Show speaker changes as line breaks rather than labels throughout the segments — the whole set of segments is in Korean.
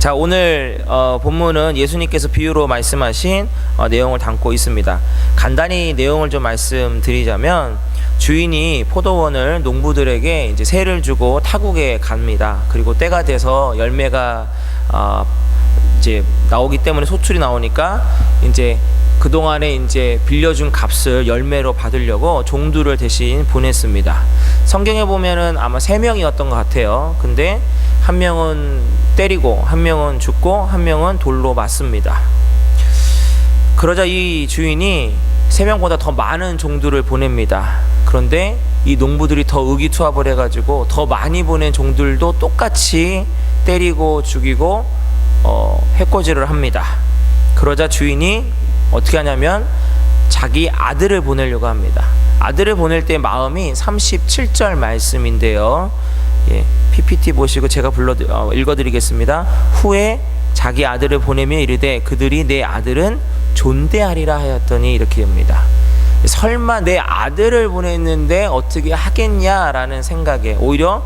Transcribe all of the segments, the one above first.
자, 오늘 본문은 예수님께서 비유로 말씀하신 내용을 담고 있습니다. 간단히 내용을 좀 말씀드리자면, 주인이 포도원을 농부들에게 이제 세를 주고 타국에 갑니다. 그리고 때가 돼서 열매가 이제 나오기 때문에 소출이 나오니까 이제 그동안에 이제 빌려준 값을 열매로 받으려고 종들을 대신 보냈습니다. 성경에 보면은 아마 3명이었던 것 같아요. 근데 한 명은 때리고, 한 명은 죽고, 한 명은 돌로 맞습니다. 그러자 이 주인이 3명보다 더 많은 종들을 보냅니다. 그런데 이 농부들이 더 의기투합을 해가지고 더 많이 보낸 종들도 똑같이 때리고 죽이고 해코지를 합니다. 그러자 주인이 어떻게 하냐면 자기 아들을 보내려고 합니다. 아들을 보낼 때 마음이 37절 말씀인데요. PPT 보시고 제가 읽어드리겠습니다. 후에 자기 아들을 보내며 이르되 그들이 내 아들은 존대하리라 하였더니, 이렇게 합니다. 설마 내 아들을 보냈는데 어떻게 하겠냐라는 생각에 오히려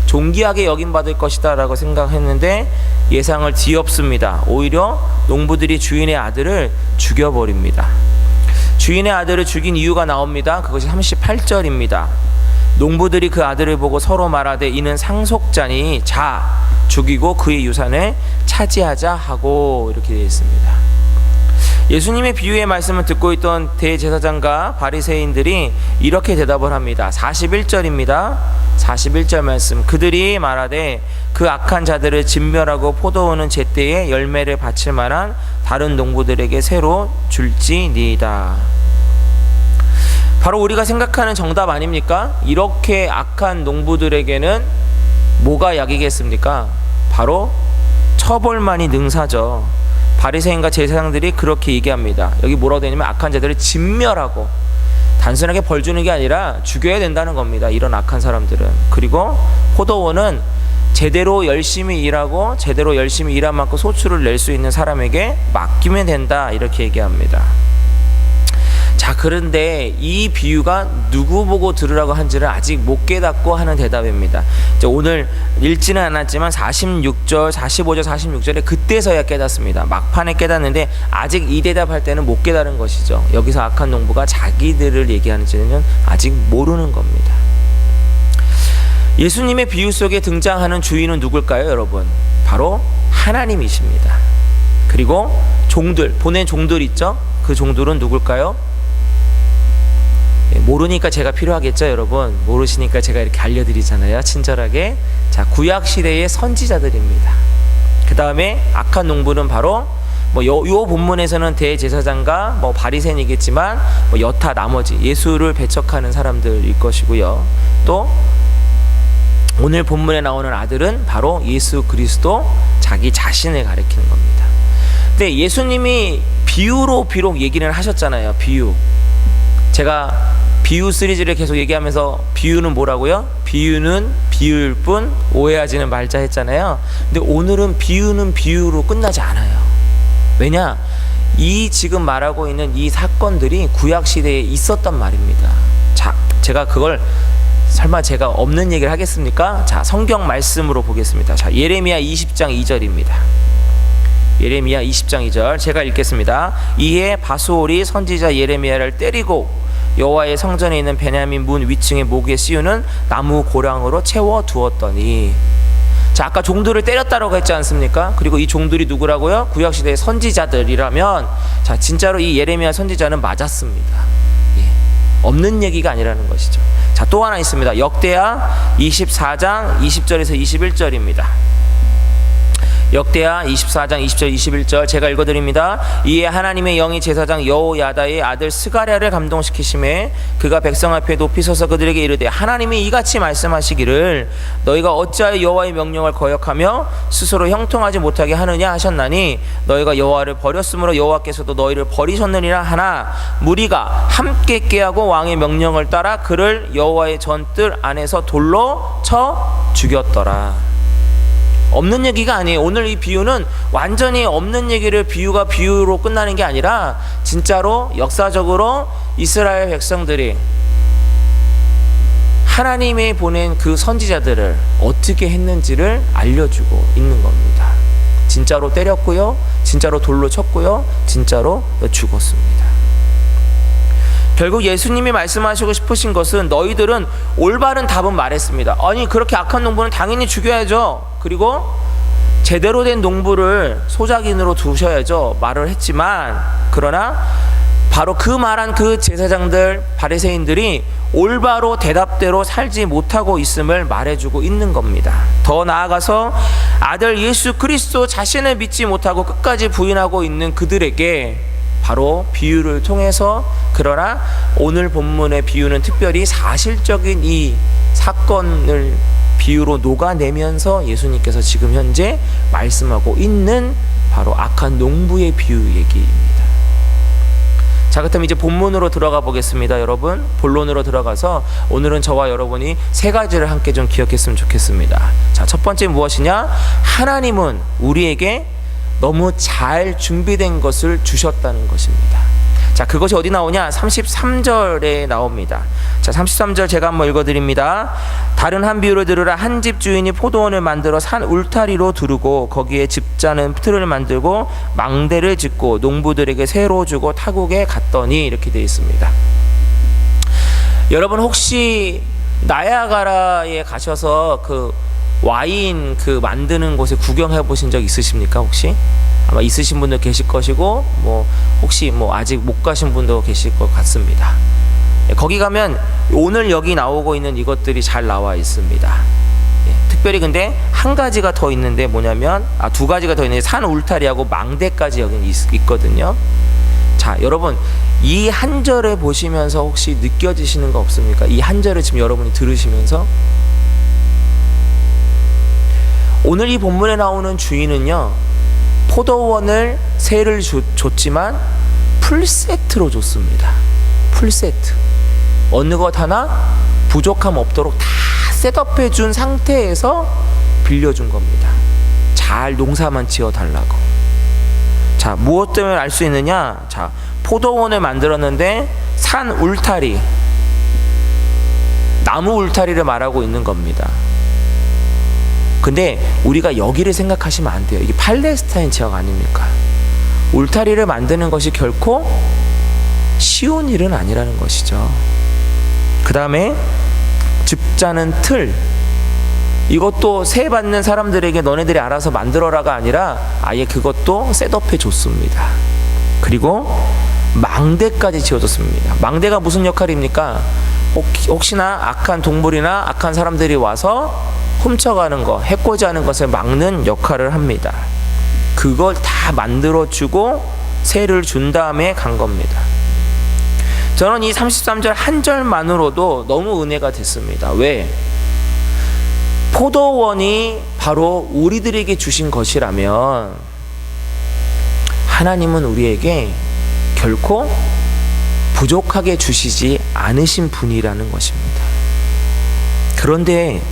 존귀하게 여김받을 것이다 라고 생각했는데 예상을 뒤엎습니다. 오히려 농부들이 주인의 아들을 죽여버립니다. 주인의 아들을 죽인 이유가 나옵니다. 그것이 38절입니다. 농부들이 그 아들을 보고 서로 말하되 이는 상속자니 자 죽이고 그의 유산을 차지하자 하고, 이렇게 되어 있습니다. 예수님의 비유의 말씀을 듣고 있던 대제사장과 바리새인들이 이렇게 대답을 합니다. 41절입니다. 41절 말씀. 그들이 말하되 그 악한 자들을 진멸하고 포도원은 제때에 열매를 바칠 만한 다른 농부들에게 새로 줄지니이다. 바로 우리가 생각하는 정답 아닙니까? 이렇게 악한 농부들에게는 뭐가 약이겠습니까? 바로 처벌만이 능사죠. 바리새인과 제사장들이 그렇게 얘기합니다. 여기 뭐라고 되냐면 악한 자들을 진멸하고, 단순하게 벌 주는 게 아니라 죽여야 된다는 겁니다. 이런 악한 사람들은. 그리고 포도원은 제대로 열심히 일하고 제대로 열심히 일한 만큼 소출을 낼 수 있는 사람에게 맡기면 된다, 이렇게 얘기합니다. 자, 그런데 이 비유가 누구 보고 들으라고 한지를 아직 못 깨닫고 하는 대답입니다. 오늘 읽지는 않았지만 46절, 45절, 46절에 그때서야 깨닫습니다. 막판에 깨닫는데 아직 이 대답할 때는 못 깨달은 것이죠. 여기서 악한 농부가 자기들을 얘기하는지는 아직 모르는 겁니다. 예수님의 비유 속에 등장하는 주인은 누굴까요, 여러분? 바로 하나님이십니다. 그리고 종들, 보낸 종들 있죠? 그 종들은 누굴까요? 모르니까 제가 필요하겠죠, 여러분. 모르시니까 제가 이렇게 알려드리잖아요, 친절하게. 자, 구약 시대의 선지자들입니다. 그 다음에 악한 농부는 바로 요 본문에서는 대제사장과 바리새인이겠지만 여타 나머지 예수를 배척하는 사람들일 것이고요. 또 오늘 본문에 나오는 아들은 바로 예수 그리스도, 자기 자신을 가리키는 겁니다. 근데 예수님이 비유로 비록 얘기를 하셨잖아요. 비유. 제가 비유 시리즈를 계속 얘기하면서 비유는 뭐라고요? 비유는 비유일 뿐 오해하지는 말자 했잖아요. 근데 오늘은 비유는 비유로 끝나지 않아요. 왜냐? 이 지금 말하고 있는 이 사건들이 구약 시대에 있었단 말입니다. 자, 제가 그걸 설마 제가 없는 얘기를 하겠습니까? 자, 성경 말씀으로 보겠습니다. 자, 예레미야 20장 2절입니다. 예레미야 20장 2절 제가 읽겠습니다. 이에 바수올이 선지자 예레미야를 때리고 여호와의 성전에 있는 베냐민 문 위층에 목에 씌우는 나무 고랑으로 채워 두었더니. 자, 아까 종들을 때렸다라고 했지 않습니까? 그리고 이 종들이 누구라고요? 구약시대의 선지자들이라면, 자, 진짜로 이 예레미야 선지자는 맞았습니다. 없는 얘기가 아니라는 것이죠. 자, 또 하나 있습니다. 역대하 24장 20절에서 21절입니다. 역대하 24장 20절 21절 제가 읽어드립니다. 이에 하나님의 영이 제사장 여호야다의 아들 스가랴를 감동시키심에 그가 백성 앞에 높이 서서 그들에게 이르되 하나님이 이같이 말씀하시기를 너희가 어찌하여 여호와의 명령을 거역하며 스스로 형통하지 못하게 하느냐 하셨나니 너희가 여호와를 버렸으므로 여호와께서도 너희를 버리셨느니라 하나 무리가 함께 깨하고 왕의 명령을 따라 그를 여호와의 전뜰 안에서 돌로 쳐 죽였더라. 없는 얘기가 아니에요. 오늘 이 비유는 완전히 없는 얘기를 비유가 비유로 끝나는 게 아니라 진짜로 역사적으로 이스라엘 백성들이 하나님이 보낸 그 선지자들을 어떻게 했는지를 알려주고 있는 겁니다. 진짜로 때렸고요, 진짜로 돌로 쳤고요, 진짜로 죽었습니다. 결국 예수님이 말씀하시고 싶으신 것은 너희들은 올바른 답은 말했습니다. 아니 그렇게 악한 농부는 당연히 죽여야죠. 그리고 제대로 된 농부를 소작인으로 두셔야죠 말을 했지만, 그러나 바로 그 말한 그 제사장들 바리새인들이 올바로 대답대로 살지 못하고 있음을 말해주고 있는 겁니다. 더 나아가서 아들 예수 그리스도 자신을 믿지 못하고 끝까지 부인하고 있는 그들에게 바로 비유를 통해서, 그러나 오늘 본문의 비유는 특별히 사실적인 이 사건을 비유로 녹아내면서 예수님께서 지금 현재 말씀하고 있는 바로 악한 농부의 비유 얘기입니다. 자, 그렇다면 이제 본문으로 들어가 보겠습니다. 여러분, 본론으로 들어가서 오늘은 저와 여러분이 세 가지를 함께 좀 기억했으면 좋겠습니다. 자, 첫 번째 무엇이냐? 하나님은 우리에게 너무 잘 준비된 것을 주셨다는 것입니다. 자, 그것이 어디 나오냐? 33절에 나옵니다. 자, 33절 제가 한번 읽어드립니다. 다른 한 비유를 들으라. 한 집 주인이 포도원을 만들어 산 울타리로 두르고 거기에 집자는 틀을 만들고 망대를 짓고 농부들에게 새로 주고 타국에 갔더니, 이렇게 되어 있습니다. 여러분 혹시 나야가라에 가셔서 그 와인 그 만드는 곳에 구경해 보신 적 있으십니까? 혹시? 아마 있으신 분들 계실 것이고, 뭐 혹시 뭐 아직 못 가신 분도 계실 것 같습니다. 거기 가면 오늘 여기 나오고 있는 이것들이 잘 나와 있습니다. 특별히 근데 한 가지가 더 있는데 뭐냐면, 두 가지가 더 있는데 산 울타리하고 망대까지 여기 있거든요. 자, 여러분 이 한 절을 보시면서 혹시 느껴지시는 거 없습니까? 이 한 절을 지금 여러분이 들으시면서, 오늘 이 본문에 나오는 주인은요, 포도원을 세를 줬지만 풀세트로 줬습니다. 풀세트. 어느 것 하나 부족함 없도록 다 셋업해 준 상태에서 빌려준 겁니다. 잘 농사만 지어달라고. 자, 무엇 때문에 알 수 있느냐? 자, 포도원을 만들었는데 산 울타리, 나무 울타리를 말하고 있는 겁니다. 근데 우리가 여기를 생각하시면 안 돼요. 이게 팔레스타인 지역 아닙니까? 울타리를 만드는 것이 결코 쉬운 일은 아니라는 것이죠. 그 다음에 집자는 틀, 이것도 세 받는 사람들에게 너네들이 알아서 만들어라가 아니라 아예 그것도 셋업해 줬습니다. 그리고 망대까지 지어줬습니다. 망대가 무슨 역할입니까? 혹시나 악한 동물이나 악한 사람들이 와서 훔쳐가는 것, 해코지 하는 것을 막는 역할을 합니다. 그걸 다 만들어주고 세를 준 다음에 간 겁니다. 저는 이 33절 한 절만으로도 너무 은혜가 됐습니다. 왜? 포도원이 바로 우리들에게 주신 것이라면 하나님은 우리에게 결코 부족하게 주시지 않으신 분이라는 것입니다. 그런데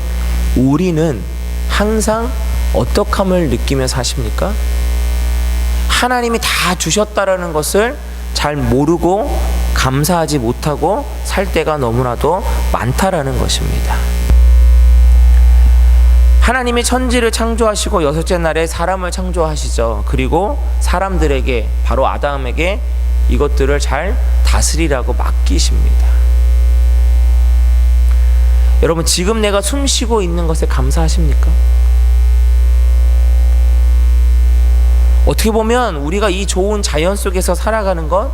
우리는 항상 어떡함을 느끼며 사십니까? 하나님이 다 주셨다라는 것을 잘 모르고 감사하지 못하고 살 때가 너무나도 많다라는 것입니다. 하나님이 천지를 창조하시고 여섯째 날에 사람을 창조하시죠. 그리고 사람들에게, 바로 아담에게 이것들을 잘 다스리라고 맡기십니다. 여러분 지금 내가 숨 쉬고 있는 것에 감사하십니까? 어떻게 보면 우리가 이 좋은 자연 속에서 살아가는 것,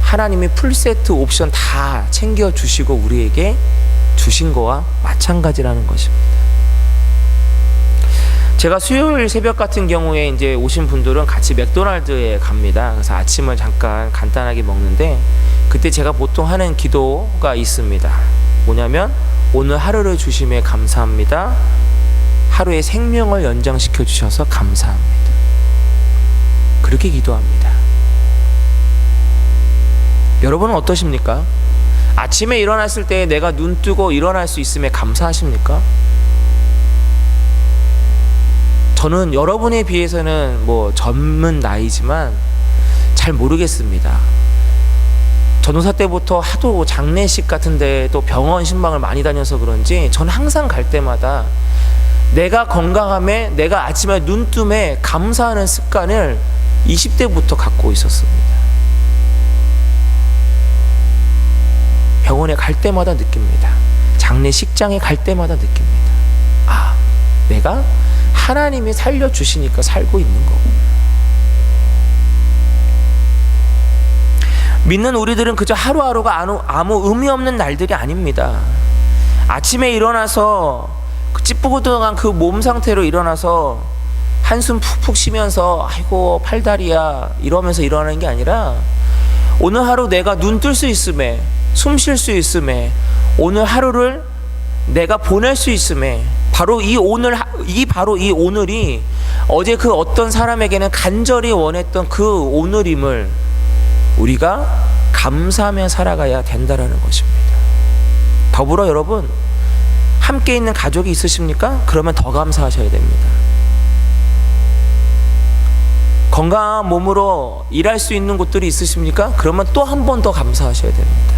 하나님이 풀세트 옵션 다 챙겨주시고 우리에게 주신 거와 마찬가지라는 것입니다. 제가 수요일 새벽 같은 경우에 이제 오신 분들은 같이 맥도날드에 갑니다. 그래서 아침을 잠깐 간단하게 먹는데, 그때 제가 보통 하는 기도가 있습니다. 뭐냐면, 오늘 하루를 주심에 감사합니다. 하루의 생명을 연장시켜 주셔서 감사합니다. 그렇게 기도합니다. 여러분은 어떠십니까? 아침에 일어났을 때 내가 눈 뜨고 일어날 수 있음에 감사하십니까? 저는 여러분에 비해서는 뭐 젊은 나이지만 잘 모르겠습니다. 전도사 때부터 하도 장례식 같은데 또 병원 신방을 많이 다녀서 그런지 저는 항상 갈 때마다 내가 건강함에, 내가 아침에 눈뜸에 감사하는 습관을 20대부터 갖고 있었습니다. 병원에 갈 때마다 느낍니다. 장례식장에 갈 때마다 느낍니다. 아, 내가 하나님이 살려주시니까 살고 있는 거고. 믿는 우리들은 그저 하루하루가 아무 의미 없는 날들이 아닙니다. 아침에 일어나서 그 찌뿌둥한 그 몸 상태로 일어나서 한숨 푹푹 쉬면서 아이고 팔다리야 이러면서 일어나는 게 아니라, 오늘 하루 내가 눈 뜰 수 있음에, 숨 쉴 수 있음에, 오늘 하루를 내가 보낼 수 있음에, 바로 이 오늘이 어제 그 어떤 사람에게는 간절히 원했던 그 오늘임을 우리가 감사하며 살아가야 된다라는 것입니다. 더불어 여러분, 함께 있는 가족이 있으십니까? 그러면 더 감사하셔야 됩니다. 건강한 몸으로 일할 수 있는 곳들이 있으십니까? 그러면 또 한 번 더 감사하셔야 됩니다.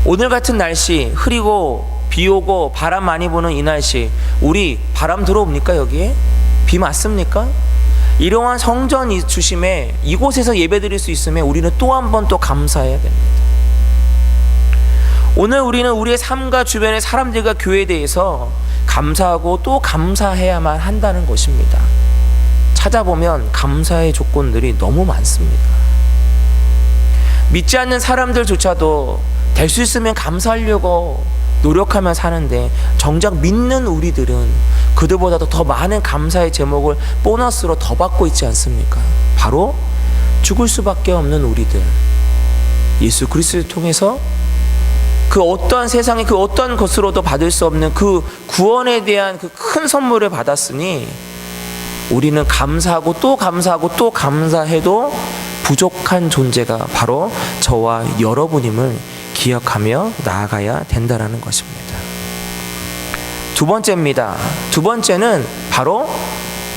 오늘 같은 날씨, 흐리고 비 오고 바람 많이 부는 이 날씨, 우리 바람 들어옵니까? 여기에? 비 맞습니까? 이러한 성전 주심에 이곳에서 예배드릴 수 있음에 우리는 또 한 번 또 감사해야 됩니다. 오늘 우리는 우리의 삶과 주변의 사람들과 교회에 대해서 감사하고 또 감사해야만 한다는 것입니다. 찾아보면 감사의 조건들이 너무 많습니다. 믿지 않는 사람들조차도 될 수 있으면 감사하려고 노력하며 사는데, 정작 믿는 우리들은 그들보다도 더 많은 감사의 제목을 보너스로 더 받고 있지 않습니까? 바로 죽을 수밖에 없는 우리들, 예수 그리스도를 통해서 그 어떠한 세상의 그 어떠한 것으로도 받을 수 없는 그 구원에 대한 그 큰 선물을 받았으니, 우리는 감사하고 또 감사하고 또 감사해도 부족한 존재가 바로 저와 여러분임을 기억하며 나아가야 된다는 것입니다. 두 번째입니다. 두 번째는 바로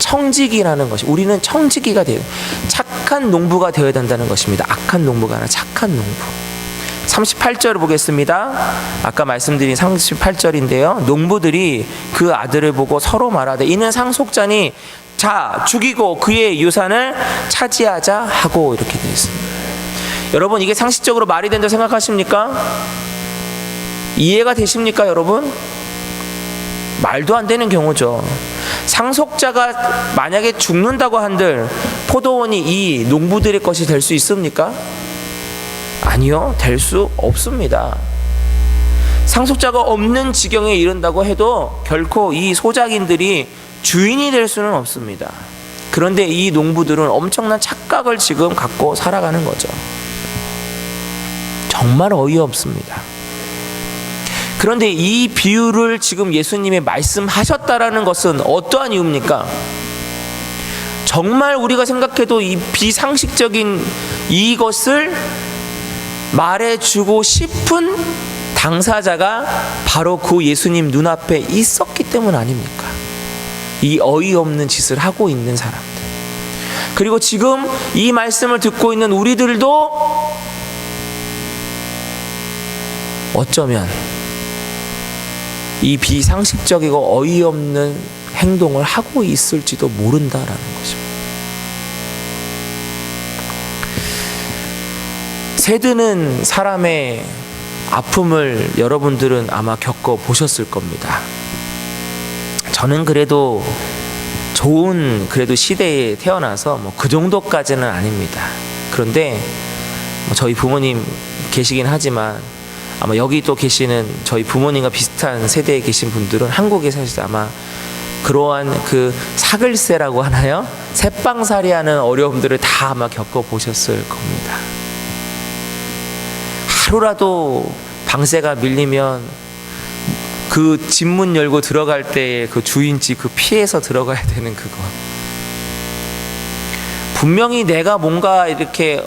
청지기라는 것이, 우리는 청지기가 돼요. 착한 농부가 되어야 된다는 것입니다. 악한 농부가 아니라 착한 농부. 38절을 보겠습니다. 아까 말씀드린 38절인데요. 농부들이 그 아들을 보고 서로 말하되, 이는 상속자니 자 죽이고 그의 유산을 차지하자 하고, 이렇게 되어 있습니다. 여러분, 이게 상식적으로 말이 된다고 생각하십니까? 이해가 되십니까 여러분? 말도 안 되는 경우죠. 상속자가 만약에 죽는다고 한들 포도원이 이 농부들의 것이 될 수 있습니까? 아니요, 될 수 없습니다. 상속자가 없는 지경에 이른다고 해도 결코 이 소작인들이 주인이 될 수는 없습니다. 그런데 이 농부들은 엄청난 착각을 지금 갖고 살아가는 거죠. 정말 어이없습니다. 그런데 이 비유를 지금 예수님이 말씀하셨다라는 것은 어떠한 이유입니까? 정말 우리가 생각해도 이 비상식적인 이것을 말해주고 싶은 당사자가 바로 그 예수님 눈앞에 있었기 때문 아닙니까? 이 어이없는 짓을 하고 있는 사람들. 그리고 지금 이 말씀을 듣고 있는 우리들도 어쩌면 이 비상식적이고 어이없는 행동을 하고 있을지도 모른다라는 것입니다. 새드는 사람의 아픔을 여러분들은 아마 겪어보셨을 겁니다. 저는 그래도 좋은 시대에 태어나서 그 정도까지는 아닙니다. 그런데 저희 부모님 계시긴 하지만 아마 여기 또 계시는 저희 부모님과 비슷한 세대에 계신 분들은 한국에 사실 아마 그러한 그 사글세라고 하나요? 새빵살이하는 어려움들을 다 아마 겪어보셨을 겁니다. 하루라도 방세가 밀리면 그 집문 열고 들어갈 때의 그 주인집 그 피해서 들어가야 되는 그거. 분명히 내가 뭔가 이렇게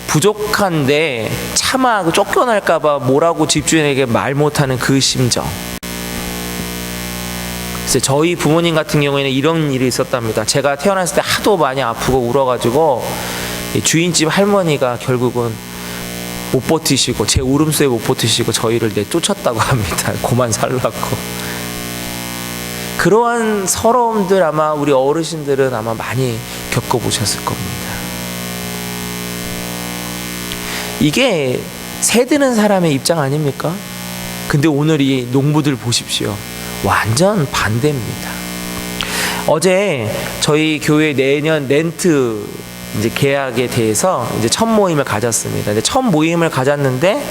부족한데 차마 쫓겨날까봐 뭐라고 집주인에게 말 못하는 그 심정. 그래서 저희 부모님 같은 경우에는 이런 일이 있었답니다. 제가 태어났을 때 하도 많이 아프고 울어가지고 주인집 할머니가 결국은 못 버티시고 제 울음소리에 못 버티시고 저희를 내쫓았다고 합니다. 고만 살라고. 그러한 서러움들 아마 우리 어르신들은 아마 많이 겪어보셨을 겁니다. 이게 새드는 사람의 입장 아닙니까? 근데 오늘 이 농부들 보십시오. 완전 반대입니다. 어제 저희 교회 내년 렌트 이제 계약에 대해서 이제 첫 모임을 가졌습니다. 근데 첫 모임을 가졌는데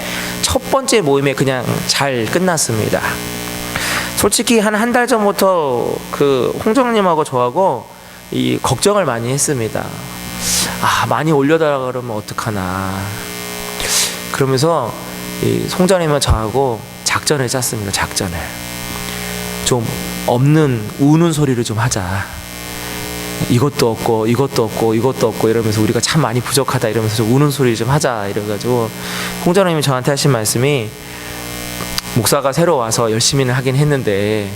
첫 번째 모임에 그냥 잘 끝났습니다. 솔직히 한 달 전부터 그 홍정님하고 저하고 이 걱정을 많이 했습니다. 많이 올려달라 그러면 어떡하나. 그러면서 이 송장님과 저하고 작전을 짰습니다. 작전을 좀 없는 우는 소리를 좀 하자. 이것도 없고 이것도 없고 이것도 없고 이러면서 우리가 참 많이 부족하다 이러면서 좀 우는 소리 좀 하자 이래가지고 홍장님이 저한테 하신 말씀이, 목사가 새로 와서 열심히는 하긴 했는데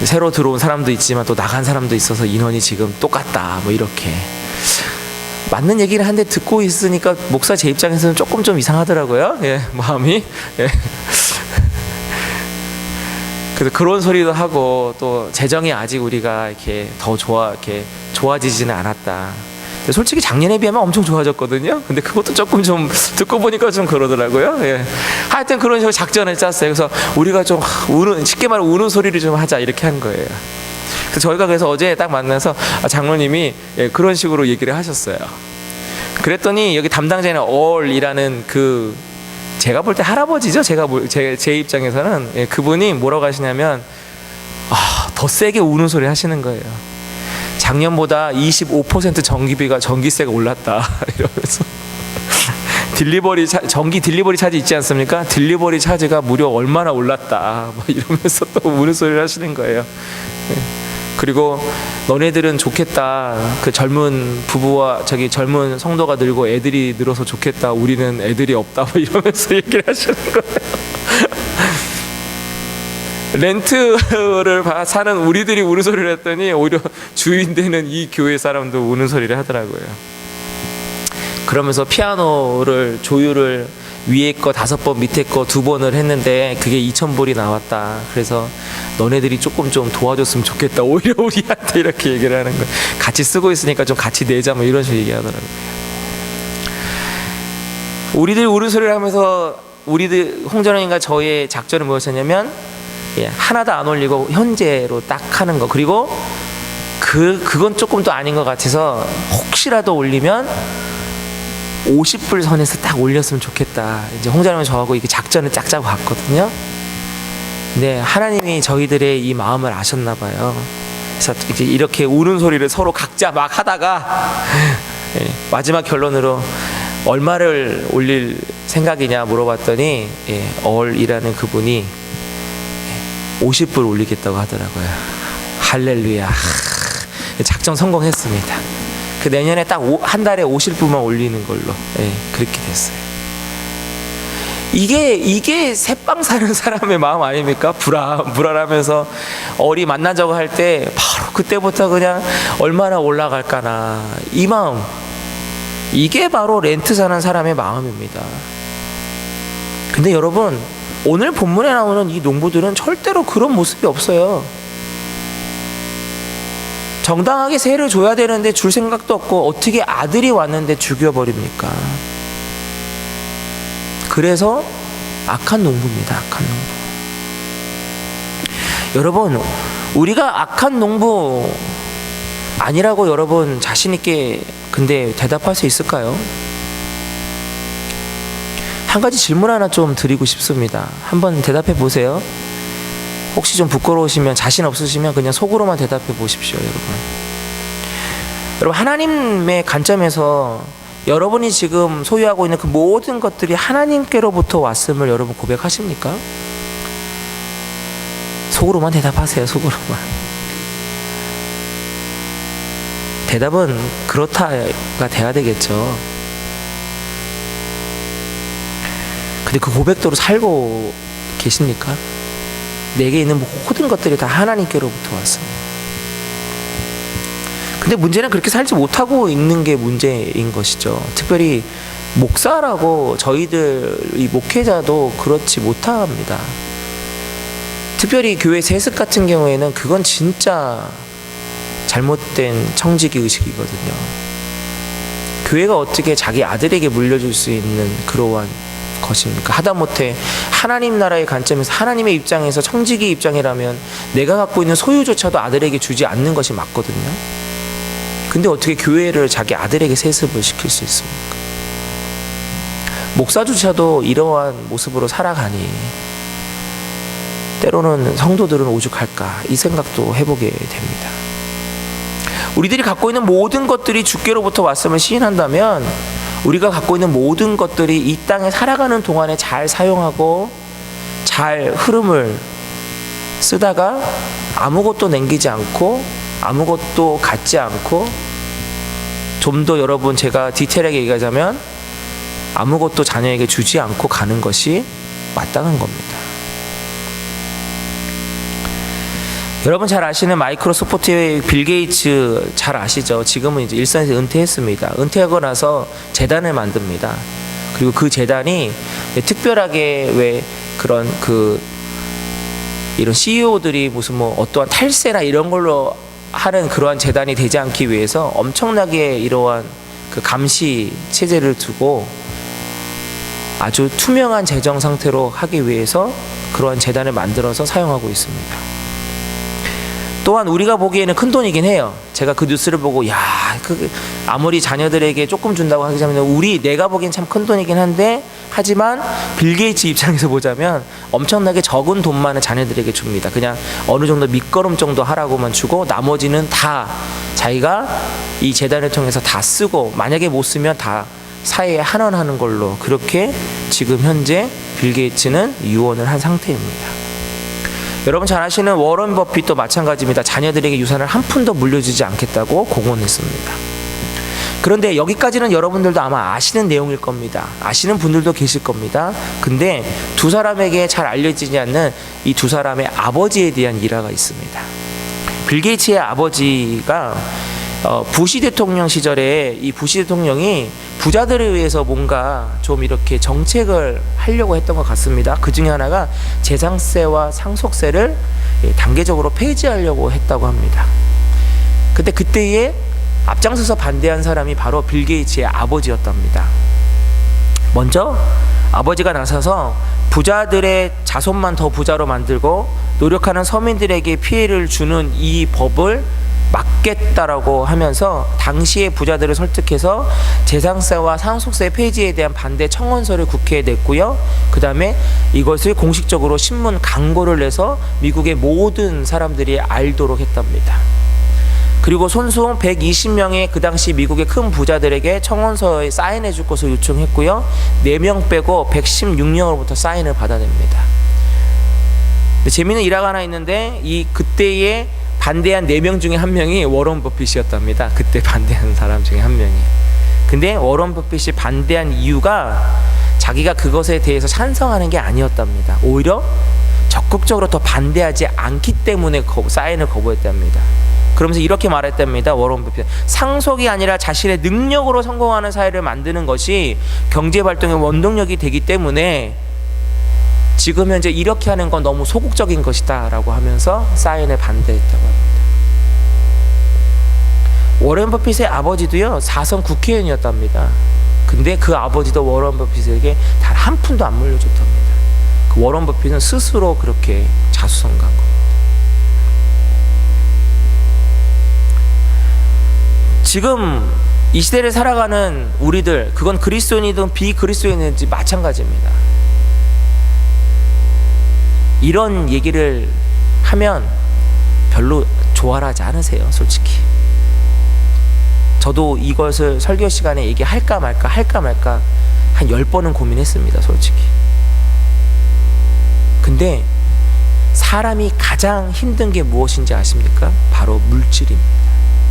새로 들어온 사람도 있지만 또 나간 사람도 있어서 인원이 지금 똑같다 뭐 이렇게. 맞는 얘기를 한데 듣고 있으니까 목사 제 입장에서는 조금 좀 이상하더라고요. 예, 마음이. 예. 그래서 그런 소리도 하고 또 재정이 아직 우리가 이렇게 이렇게 좋아지지는 않았다. 근데 솔직히 작년에 비하면 엄청 좋아졌거든요. 근데 그것도 조금 좀 듣고 보니까 좀 그러더라고요. 예. 하여튼 그런 식으로 작전을 짰어요. 그래서 우리가 좀 쉽게 말해 우는 소리를 좀 하자 이렇게 한 거예요. 그래서 저희가 그래서 어제 딱 만나서 장로님이 그런 식으로 얘기를 하셨어요. 그랬더니 여기 담당자인 얼이라는 그 제가 볼 때 할아버지죠. 제 입장에서는 그분이 뭐라고 하시냐면 더 세게 우는 소리 하시는 거예요. 작년보다 25% 전기세가 올랐다 이러면서 전기 딜리버리 차지 있지 않습니까? 딜리버리 차지가 무려 얼마나 올랐다 막 이러면서 또 우는 소리를 하시는 거예요. 그리고 너네들은 좋겠다. 그 젊은 부부와 젊은 성도가 늘고 애들이 늘어서 좋겠다. 우리는 애들이 없다. 뭐 이러면서 얘기를 하시는 거예요. 렌트를 사는 우리들이 우는 소리를 했더니 오히려 주인 되는 이 교회 사람도 우는 소리를 하더라고요. 그러면서 피아노를 조율을 위에 거 5번 밑에 거 2번을 했는데 그게 2,000불이 나왔다. 그래서 너네들이 조금 좀 도와줬으면 좋겠다. 오히려 우리한테 이렇게 얘기를 하는 거예요. 같이 쓰고 있으니까 좀 같이 내자 뭐 이런 식으로 얘기하더라고요. 우리들 우는 소리를 하면서 홍전원님과 저의 작전은 무엇이었냐면 하나도 안 올리고 현재로 딱 하는 거. 그리고 그건 조금 또 아닌 것 같아서 혹시라도 올리면 50불 선에서 딱 올렸으면 좋겠다. 이제 홍자님은 저하고 이렇게 작전을 짝짜고 갔거든요. 근데 하나님이 저희들의 이 마음을 아셨나 봐요. 그래서 이제 이렇게 우는 소리를 서로 각자 막 하다가 마지막 결론으로 얼마를 올릴 생각이냐 물어봤더니 얼이라는 그분이 50불 올리겠다고 하더라고요. 할렐루야. 작전 성공했습니다. 그 내년에 딱 한 달에 50불만 올리는 걸로 그렇게 됐어요. 이게 새빵 사는 사람의 마음 아닙니까? 불안하면서 얼이 만나자고 할 때 바로 그때부터 그냥 얼마나 올라갈까나 이 마음, 이게 바로 렌트 사는 사람의 마음입니다. 근데 여러분, 오늘 본문에 나오는 이 농부들은 절대로 그런 모습이 없어요. 정당하게 세를 줘야 되는데 줄 생각도 없고 어떻게 아들이 왔는데 죽여버립니까? 그래서 악한 농부입니다. 악한 농부. 여러분, 우리가 악한 농부 아니라고 여러분 자신 있게 근데 대답할 수 있을까요? 한 가지 질문 하나 좀 드리고 싶습니다. 한번 대답해 보세요. 혹시 좀 부끄러우시면, 자신 없으시면 그냥 속으로만 대답해 보십시오, 여러분. 여러분, 하나님의 관점에서 여러분이 지금 소유하고 있는 그 모든 것들이 하나님께로부터 왔음을 여러분 고백하십니까? 속으로만 대답하세요, 속으로만. 대답은 그렇다가 돼야 되겠죠. 근데 그 고백대로 살고 계십니까? 내게 있는 모든 것들이 다 하나님께로부터 왔습니다. 근데 문제는 그렇게 살지 못하고 있는 게 문제인 것이죠. 특별히 목사라고 저희들 이 목회자도 그렇지 못합니다. 특별히 교회 세습 같은 경우에는 그건 진짜 잘못된 청지기 의식이거든요. 교회가 어떻게 자기 아들에게 물려줄 수 있는 그러한 것입니까? 하다못해 하나님 나라의 관점에서, 하나님의 입장에서, 청지기 입장이라면 내가 갖고 있는 소유조차도 아들에게 주지 않는 것이 맞거든요. 근데 어떻게 교회를 자기 아들에게 세습을 시킬 수 있습니까? 목사조차도 이러한 모습으로 살아가니 때로는 성도들은 오죽할까, 이 생각도 해보게 됩니다. 우리들이 갖고 있는 모든 것들이 주께로부터 왔음을 시인한다면 우리가 갖고 있는 모든 것들이 이 땅에 살아가는 동안에 잘 사용하고 잘 흐름을 쓰다가 아무것도 남기지 않고 아무것도 갖지 않고, 좀 더 여러분 제가 디테일하게 얘기하자면 아무것도 자녀에게 주지 않고 가는 것이 마땅한 겁니다. 여러분 잘 아시는 마이크로소프트의 빌 게이츠 잘 아시죠? 지금은 이제 일선에서 은퇴했습니다. 은퇴하고 나서 재단을 만듭니다. 그리고 그 재단이 특별하게 왜 그런 이런 CEO들이 무슨 뭐 어떠한 탈세나 이런 걸로 하는 그러한 재단이 되지 않기 위해서 엄청나게 이러한 그 감시 체제를 두고 아주 투명한 재정 상태로 하기 위해서 그러한 재단을 만들어서 사용하고 있습니다. 또한 우리가 보기에는 큰 돈이긴 해요. 제가 그 뉴스를 보고 아무리 자녀들에게 조금 준다고 하자면 내가 보기엔 참 큰 돈이긴 한데, 하지만 빌 게이츠 입장에서 보자면 엄청나게 적은 돈만을 자녀들에게 줍니다. 그냥 어느 정도 밑거름 정도 하라고만 주고 나머지는 다 자기가 이 재단을 통해서 다 쓰고, 만약에 못 쓰면 다 사회에 환원하는 걸로, 그렇게 지금 현재 빌 게이츠는 유언을 한 상태입니다. 여러분 잘 아시는 워런 버핏도 마찬가지입니다. 자녀들에게 유산을 한 푼도 물려주지 않겠다고 공언했습니다. 그런데 여기까지는 여러분들도 아마 아시는 내용일 겁니다. 아시는 분들도 계실 겁니다. 근데 두 사람에게 잘 알려지지 않는 이 두 사람의 아버지에 대한 일화가 있습니다. 빌 게이츠의 아버지가 부시 대통령 시절에 이 부시 대통령이 부자들을 위해서 뭔가 좀 이렇게 정책을 하려고 했던 것 같습니다. 그 중에 하나가 재산세와 상속세를 단계적으로 폐지하려고 했다고 합니다. 근데 그때에 앞장서서 반대한 사람이 바로 빌 게이츠의 아버지였답니다. 먼저 아버지가 나서서 부자들의 자손만 더 부자로 만들고 노력하는 서민들에게 피해를 주는 이 법을 막겠다라고 하면서 당시의 부자들을 설득해서 재산세와 상속세 폐지에 대한 반대 청원서를 국회에 냈고요. 그 다음에 이것을 공식적으로 신문 광고를 내서 미국의 모든 사람들이 알도록 했답니다. 그리고 손수 120명의 그 당시 미국의 큰 부자들에게 청원서에 사인해 줄 것을 요청했고요. 4명 빼고 116명으로부터 사인을 받아냅니다. 재미있는 일화가 하나 있는데, 이 그때의 반대한 4명 중에 한 명이 워런 버핏이었답니다. 그때 반대한 사람 중에 한 명이. 근데 워런 버핏이 반대한 이유가 자기가 그것에 대해서 찬성하는 게 아니었답니다. 오히려 적극적으로 더 반대하지 않기 때문에 사인을 거부했답니다. 그러면서 이렇게 말했답니다. 워런 버핏. 상속이 아니라 자신의 능력으로 성공하는 사회를 만드는 것이 경제발전의 원동력이 되기 때문에 지금 현재 이렇게 하는 건 너무 소극적인 것이다 라고 하면서 사인에 반대했다고 합니다. 워런 버핏의 아버지도요 4선 국회의원이었답니다. 근데 그 아버지도 워런 버핏에게 단 한 푼도 안 물려줬답니다. 그 워런 버핏은 스스로 그렇게 자수성가한 겁니다. 지금 이 시대를 살아가는 우리들, 그건 그리스도인이든 비그리스도인이든지 마찬가지입니다. 이런 얘기를 하면 별로 좋아하지 않으세요, 솔직히. 저도 이것을 설교 시간에 얘기할까 말까 한 10번은 고민했습니다, 솔직히. 근데 사람이 가장 힘든 게 무엇인지 아십니까? 바로 물질입니다.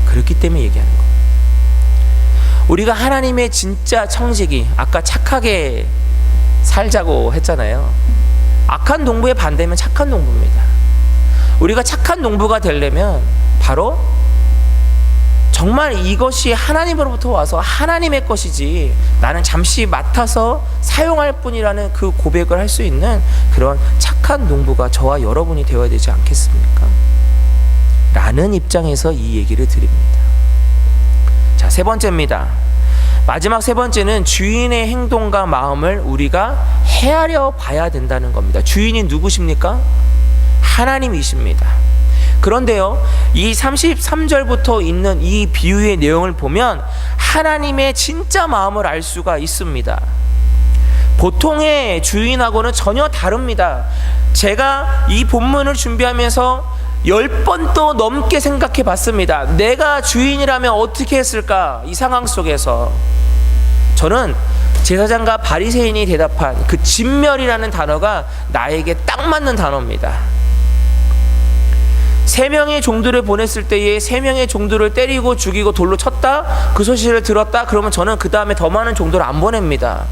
그렇기 때문에 얘기하는 겁니다. 우리가 하나님의 진짜 청지기, 아까 착하게 살자고 했잖아요. 악한 농부의 반대면 착한 농부입니다. 우리가 착한 농부가 되려면 바로 정말 이것이 하나님으로부터 와서 하나님의 것이지 나는 잠시 맡아서 사용할 뿐이라는 그 고백을 할 수 있는 그런 착한 농부가 저와 여러분이 되어야 되지 않겠습니까? 라는 입장에서 이 얘기를 드립니다. 자, 세 번째입니다. 마지막 세 번째는 주인의 행동과 마음을 우리가 헤아려 봐야 된다는 겁니다. 주인이 누구십니까? 하나님이십니다. 그런데요, 이 33절부터 있는 이 비유의 내용을 보면 하나님의 진짜 마음을 알 수가 있습니다. 보통의 주인하고는 전혀 다릅니다. 제가 이 본문을 준비하면서 10번도 넘게 생각해 봤습니다. 내가 주인이라면 어떻게 했을까? 이 상황 속에서 저는 제사장과 바리새인이 대답한 그 진멸이라는 단어가 나에게 딱 맞는 단어입니다. 3명의 종들을 보냈을 때에 3명의 종들을 때리고 죽이고 돌로 쳤다, 그 소식을 들었다, 그러면 저는 그 다음에 더 많은 종들을 안 보냅니다.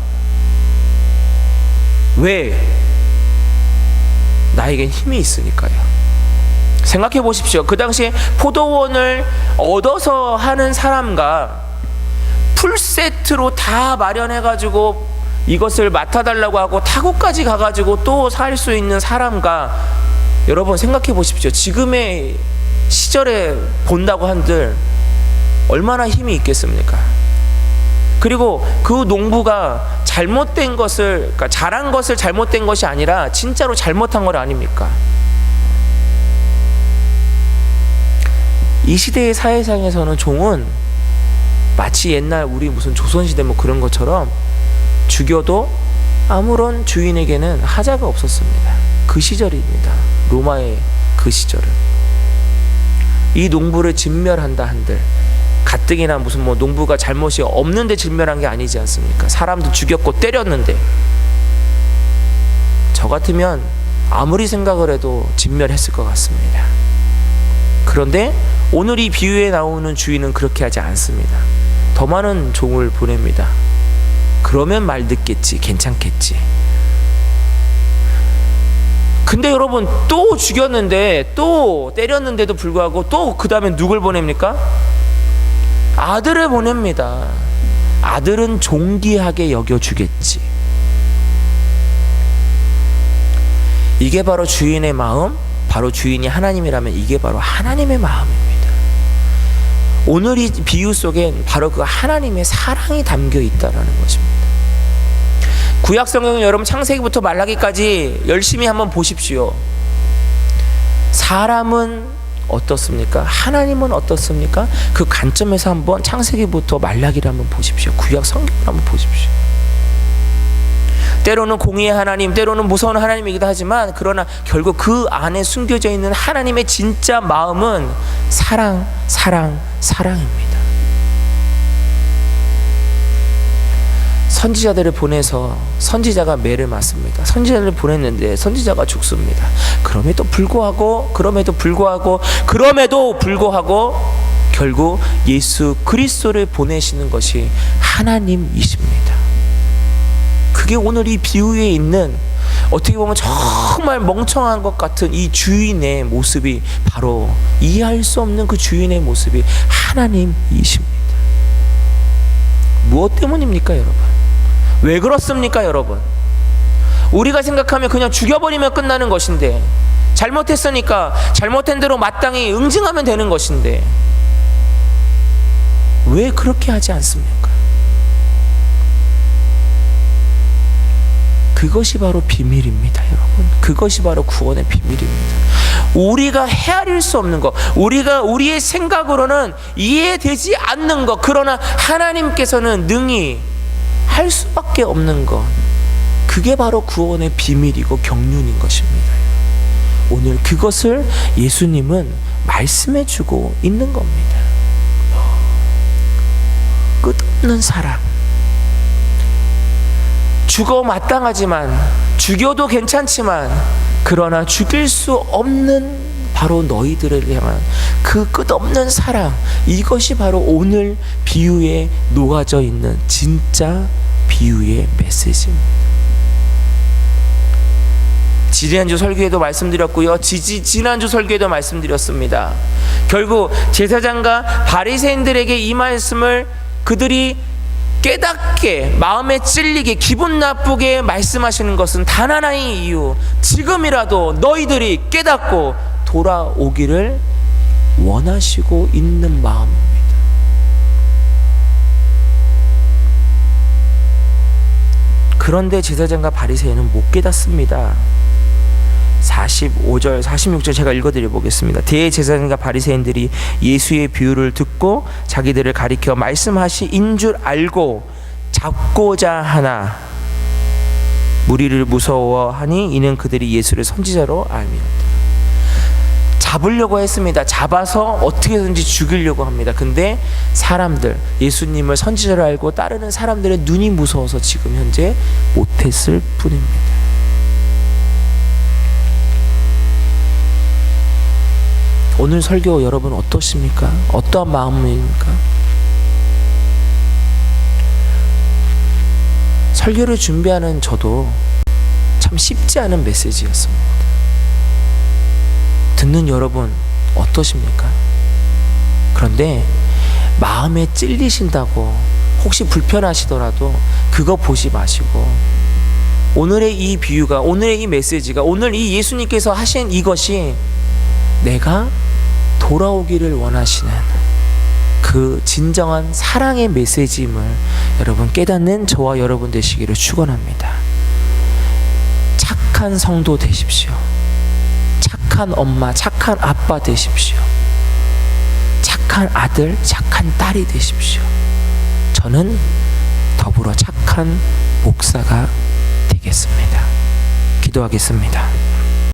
왜? 나에겐 힘이 있으니까요. 생각해 보십시오. 그 당시에 포도원을 얻어서 하는 사람과 풀세트로 다 마련해가지고 이것을 맡아달라고 하고 타국까지 가가지고 또 살 수 있는 사람과, 여러분 생각해 보십시오. 지금의 시절에 본다고 한들 얼마나 힘이 있겠습니까? 그리고 그 농부가 잘못된 것을, 그러니까 잘한 것을 잘못된 것이 아니라 진짜로 잘못한 것 아닙니까? 이 시대의 사회상에서는 종은 마치 옛날 우리 무슨 조선시대 뭐 그런 것처럼 죽여도 아무런 주인에게는 하자가 없었습니다. 그 시절입니다. 로마의 그 시절은. 이 농부를 진멸한다 한들, 가뜩이나 무슨 뭐 농부가 잘못이 없는데 진멸한 게 아니지 않습니까? 사람도 죽였고 때렸는데, 저 같으면 아무리 생각을 해도 진멸했을 것 같습니다. 그런데 오늘 이 비유에 나오는 주인은 그렇게 하지 않습니다. 더 많은 종을 보냅니다. 그러면 말 듣겠지, 괜찮겠지. 근데 여러분, 또 죽였는데, 또 때렸는데도 불구하고 또 그 다음에 누굴 보냅니까? 아들을 보냅니다. 아들은 존귀하게 여겨주겠지. 이게 바로 주인의 마음, 바로 주인이 하나님이라면 이게 바로 하나님의 마음입니다. 오늘 이 비유 속엔 바로 그 하나님의 사랑이 담겨 있다는 것입니다. 구약 성경은 여러분 창세기부터 말라기까지 열심히 한번 보십시오. 사람은 어떻습니까? 하나님은 어떻습니까? 그 관점에서 한번 창세기부터 말라기를 한번 보십시오. 구약 성경을 한번 보십시오. 때로는 공의의 하나님, 때로는 무서운 하나님이기도 하지만, 그러나 결국 그 안에 숨겨져 있는 하나님의 진짜 마음은 사랑, 사랑, 사랑입니다. 선지자들을 보내서 선지자가 매를 맞습니다. 선지자를 보냈는데 선지자가 죽습니다. 그럼에도 불구하고 결국 예수 그리스도를 보내시는 것이 하나님이십니다. 그게 오늘 이 비유에 있는, 어떻게 보면 정말 멍청한 것 같은 이 주인의 모습이, 바로 이해할 수 없는 그 주인의 모습이 하나님이십니다. 무엇 때문입니까, 여러분? 왜 그렇습니까, 여러분? 우리가 생각하면 그냥 죽여버리면 끝나는 것인데, 잘못했으니까 잘못한 대로 마땅히 응징하면 되는 것인데, 왜 그렇게 하지 않습니까? 그것이 바로 비밀입니다, 여러분. 그것이 바로 구원의 비밀입니다. 우리가 헤아릴 수 없는 것, 우리의 생각으로는 이해되지 않는 것, 그러나 하나님께서는 능히 할 수밖에 없는 것, 그게 바로 구원의 비밀이고 경륜인 것입니다. 오늘 그것을 예수님은 말씀해 주고 있는 겁니다. 끝없는 사랑. 죽어 마땅하지만, 죽여도 괜찮지만, 그러나 죽일 수 없는 바로 너희들을 향한 그 끝없는 사랑, 이것이 바로 오늘 비유에 녹아져 있는 진짜 비유의 메시지입니다. 지난주 설교에도 말씀드렸고요. 지난주 설교에도 말씀드렸습니다. 결국 제사장과 바리새인들에게 이 말씀을 그들이 깨닫게, 마음에 찔리게, 기분 나쁘게 말씀하시는 것은 단 하나의 이유, 지금이라도 너희들이 깨닫고 돌아오기를 원하시고 있는 마음입니다. 그런데 제사장과 바리새인은 못 깨닫습니다. 45절, 46절 제가 읽어드려 보겠습니다. 대제사장과 바리새인들이 예수의 비유를 듣고 자기들을 가리켜 말씀하시인 줄 알고 잡고자 하나 무리를 무서워하니 이는 그들이 예수를 선지자로 알미었다. 잡으려고 했습니다. 잡아서 어떻게든지 죽이려고 합니다. 근데 사람들, 예수님을 선지자로 알고 따르는 사람들의 눈이 무서워서 지금 현재 못했을 뿐입니다. 오늘 설교 여러분 어떠십니까? 어떠한 마음입니까? 설교를 준비하는 저도 참 쉽지 않은 메시지였습니다. 듣는 여러분 어떠십니까? 그런데 마음에 찔리신다고 혹시 불편하시더라도 그거 보지 마시고 오늘의 이 비유가, 오늘의 이 메시지가, 오늘 이 예수님께서 하신 이것이 내가 돌아오기를 원하시는 그 진정한 사랑의 메시지임을 여러분 깨닫는 저와 여러분 되시기를 축원합니다. 착한 성도 되십시오. 착한 엄마, 착한 아빠 되십시오. 착한 아들, 착한 딸이 되십시오. 저는 더불어 착한 목사가 되겠습니다. 기도하겠습니다.